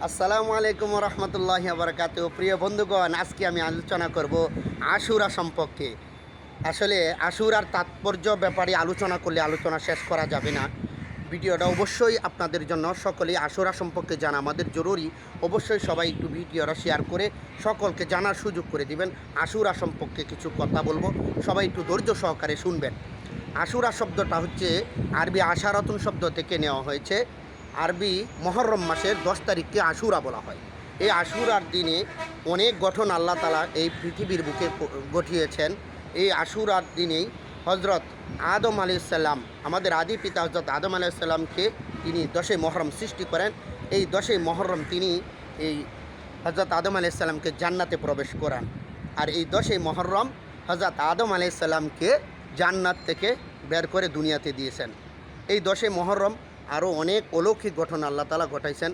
আসসালামু আলাইকুম রহমতুল্লাহি বারাকাতুহু। প্রিয় বন্ধুগণ, আজকে আমি আলোচনা করব আশুরা সম্পর্কে। আসলে আশুরার তাৎপর্য ব্যাপারে আলোচনা করলে আলোচনা শেষ করা যাবে না। ভিডিওটা অবশ্যই আপনাদের জন্য, সকলেই আশুরা সম্পর্কে জানা আমাদের জরুরি। অবশ্যই সবাই একটু ভিডিওটা শেয়ার করে সকলকে জানার সুযোগ করে দিবেন। আশুরা সম্পর্কে কিছু কথা বলবো, সবাই একটু ধৈর্য সহকারে শুনবেন। আশুরা শব্দটা হচ্ছে আরবি আশারাতুন শব্দ থেকে নেওয়া হয়েছে। আরবি মহরম মাসের 10 তারিখকে আশুরা বলা হয়। এই আশুরার দিনে অনেক গঠন আল্লাহ তাআলা এই পৃথিবীর বুকে গঠিয়েছেন। এই আশুরার দিনেই হজরত আদম আলাইহিসসালাম, আমাদের আদি পিতা হজরত আদম আলাইহিসসালামকে তিনি 10ই মহরম সৃষ্টি করেন। এই 10ই মহরম তিনি এই হজরত আদম আলাইহিসসালামকে জান্নাতে প্রবেশ করান। আর এই 10ই মহরম হজরত আদম আলাইহিসসালামকে জান্নাত থেকে বের করে দুনিয়াতে দিয়েছেন। এই 10ই মহরম আরও অনেক অলৌকিক ঘটনা আল্লাহ তাআলা ঘটাইছেন।